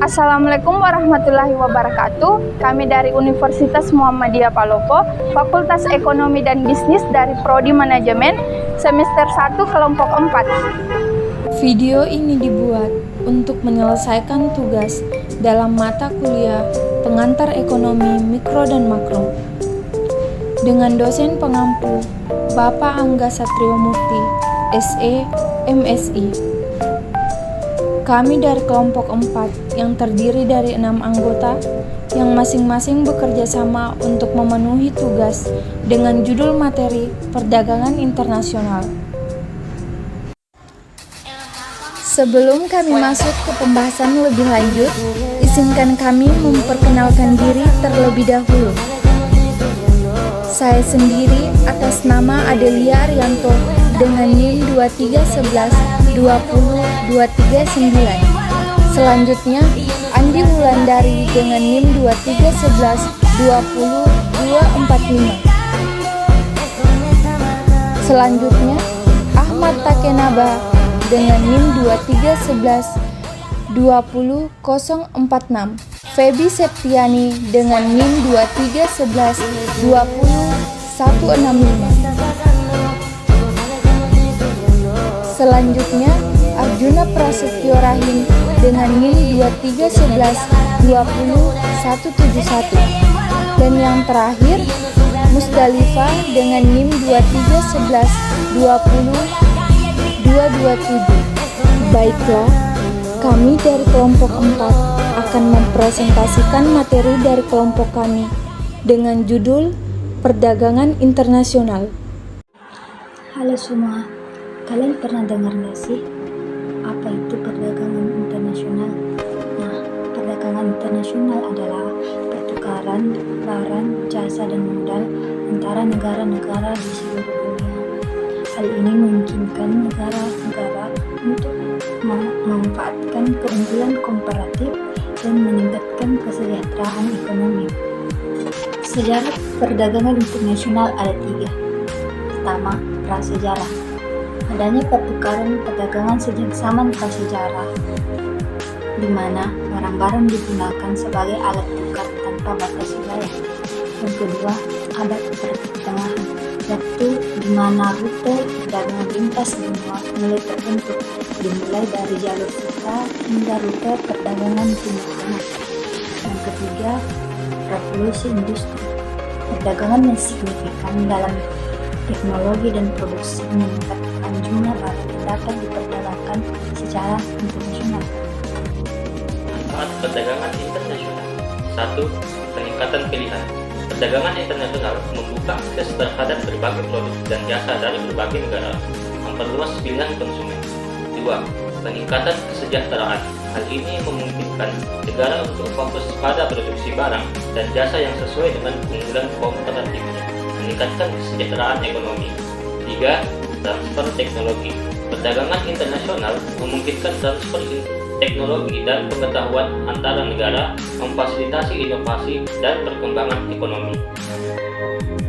Assalamualaikum warahmatullahi wabarakatuh. Kami dari Universitas Muhammadiyah Palopo, Fakultas Ekonomi dan Bisnis dari Prodi Manajemen, semester 1 kelompok 4. Video ini dibuat untuk menyelesaikan tugas dalam mata kuliah Pengantar Ekonomi Mikro dan Makro dengan dosen pengampu Bapak Angga Satriomurti, SE, MSI. Kami dari kelompok 4 yang terdiri dari 6 anggota yang masing-masing bekerja sama untuk memenuhi tugas dengan judul materi Perdagangan Internasional. Sebelum kami masuk ke pembahasan lebih lanjut, izinkan kami memperkenalkan diri terlebih dahulu. Saya sendiri atas nama Adelia Arianto dengan NIM 2311202399. Selanjutnya Andi Wulandari dengan NIM 2311202245. Selanjutnya Ahmad Takenaba dengan NIM 23112046. Feby Septiani dengan NIM 2311202165. Selanjutnya Arjuna Prasetyo Rahim dengan NIM 2311202171. Dan yang terakhir Musdalifah dengan NIM 2311202227. Baiklah, kami dari kelompok 4 akan mempresentasikan materi dari kelompok kami dengan judul Perdagangan Internasional. Halo semua, kalian pernah dengar nggak sih apa itu perdagangan internasional? Nah, perdagangan internasional adalah pertukaran barang, jasa, dan modal antara negara-negara di seluruh dunia. Hal ini memungkinkan negara-negara untuk memanfaatkan keunggulan komparatif dan meningkatkan kesejahteraan ekonomi. Sejarah perdagangan internasional ada 3. Pertama, prasejarah. Adanya pertukaran perdagangan sejak zaman prasejarah, di mana barang-barang digunakan sebagai alat tukar tanpa batas wilayah. Yang kedua, abad pertengahan, waktu di mana rute perdagangan lintas benua mulai terbentuk, dimulai dari jalur sutra hingga rute perdagangan Timur Tengah. Yang ketiga, revolusi industri. Perdagangan yang signifikan dalam teknologi dan produksi meningkatkan jumlah barang yang dapat diperdagangkan secara internasional. Manfaat perdagangan internasional. 1. Peningkatan pilihan. Perdagangan internasional membuka akses terhadap berbagai produk dan jasa dari berbagai negara, memperluas pilihan konsumen. 2. Peningkatan kesejahteraan. Hal ini memungkinkan negara untuk fokus pada produksi barang dan jasa yang sesuai dengan keunggulan komparatifnya, meningkatkan kesejahteraan ekonomi. 3. Transfer teknologi. Perdagangan internasional memungkinkan transfer teknologi dan pengetahuan antara negara, memfasilitasi inovasi dan perkembangan ekonomi.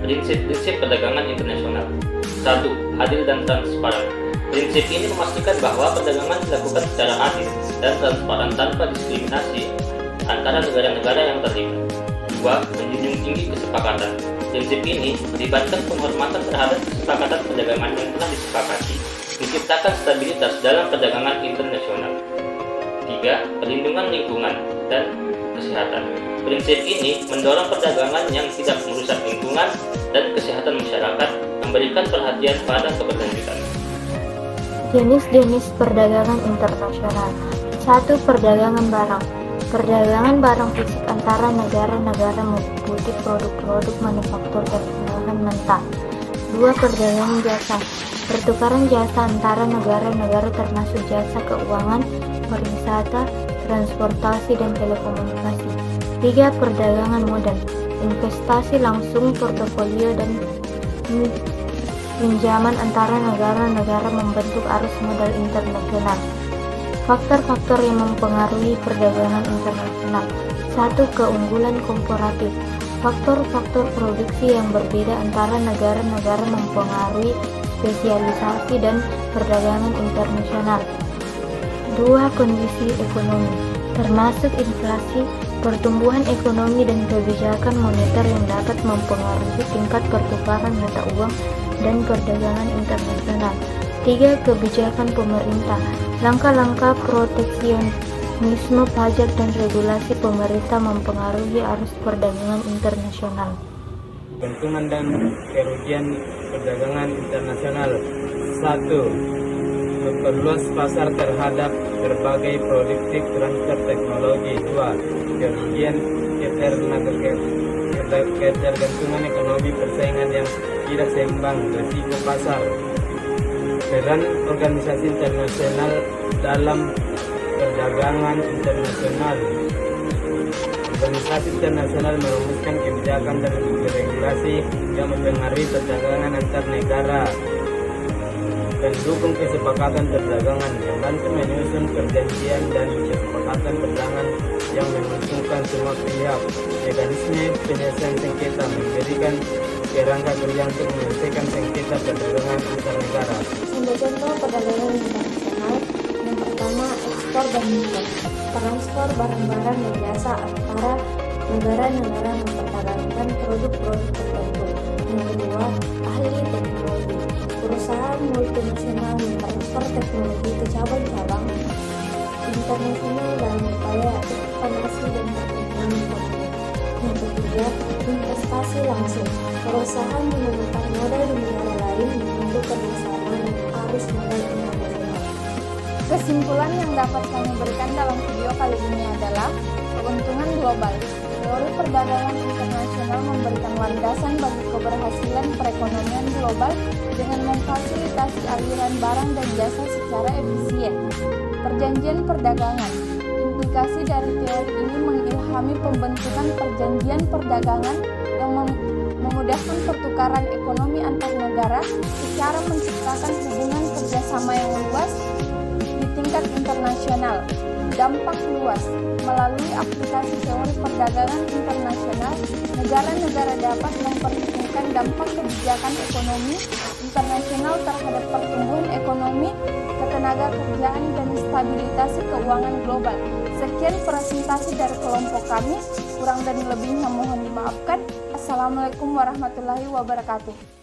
Prinsip-prinsip perdagangan internasional. 1. Adil dan transparan. Prinsip ini memastikan bahwa perdagangan dilakukan secara adil dan transparan tanpa diskriminasi antara negara-negara yang terlibat. 2. Menjunjung tinggi kesepakatan. Prinsip ini melibatkan penghormatan terhadap kesepakatan perdagangan yang telah disepakati, menciptakan stabilitas dalam perdagangan internasional. 3. Perlindungan lingkungan dan kesehatan. Prinsip ini mendorong perdagangan yang tidak merusak lingkungan dan kesehatan masyarakat, memberikan perhatian pada keberlanjutan. Jenis-jenis perdagangan internasional. 1. Perdagangan barang. Perdagangan barang fisik antara negara-negara meliputi produk-produk manufaktur dan bahan mentah. 2. Perdagangan jasa. Pertukaran jasa antara negara-negara termasuk jasa keuangan, pariwisata, transportasi, dan telekomunikasi. 3. Perdagangan modal. Investasi langsung, portofolio, dan pinjaman antara negara-negara membentuk arus modal internasional. Faktor-faktor yang mempengaruhi perdagangan internasional. 1. Keunggulan komparatif. Faktor-faktor produksi yang berbeda antara negara-negara mempengaruhi spesialisasi dan perdagangan internasional. 2. Kondisi ekonomi. termasuk inflasi, pertumbuhan ekonomi dan kebijakan moneter yang dapat mempengaruhi tingkat pertukaran mata uang dan perdagangan internasional. 3. Kebijakan pemerintah. Langkah-langkah proteksionisme pajak dan regulasi pemerintah mempengaruhi arus perdagangan internasional. Keuntungan dan kerugian perdagangan internasional. 1. Memperluas pasar terhadap berbagai produktif transfer teknologi. 2. Kerugian ketergantungan ekonomi, persaingan yang tidak seimbang, resiko pasar. Peran organisasi internasional dalam perdagangan internasional. Organisasi internasional merumuskan kebijakan dan regulasi yang mempengaruhi perdagangan antar negara. Mendukung kesepakatan perdagangan, membantu menyusun perjanjian dan kesepakatan perdagangan yang menguntungkan semua pihak. Mekanisme penyelesaian sengketa, memberikan kerangka kerja untuk menyelesaikan sengketa perdagangan antar negara. Contoh perdagangan internasional. Yang pertama, ekspor dan impor. Transport barang-barang dan jasa antara negara-negara memperdagangkan produk-produk tertentu. Yang kedua, ahli teknologi. Perusahaan multinasional mentransfer teknologi ke cabang-cabang internasional dalam upaya ekspansi dan pertumbuhan ekonomi. Yang ketiga, investasi langsung. Perusahaan menemukan modal di negara lain untuk kerjasama dan arus modal internasional. Kesimpulan yang dapat kami berikan dalam video kali ini adalah keuntungan global. Teori perdagangan internasional memberikan landasan bagi keberhasilan perekonomian global dengan memfasilitasi aliran barang dan jasa secara efisien. Perjanjian perdagangan. Implikasi dari teori ini mengilhami pembentukan perjanjian perdagangan yang memudahkan pertukaran ekonomi antar negara secara menciptakan hubungan kerjasama yang luas di tingkat internasional. Dampak luas. Melalui aplikasi teori perdagangan internasional, negara-negara dapat memperhitungkan dampak kebijakan ekonomi internasional terhadap pertumbuhan ekonomi, ketenaga kerjaan, dan stabilitas keuangan global. Sekian presentasi dari kelompok kami. Kurang dan lebihnya mohon dimaafkan. Assalamualaikum warahmatullahi wabarakatuh.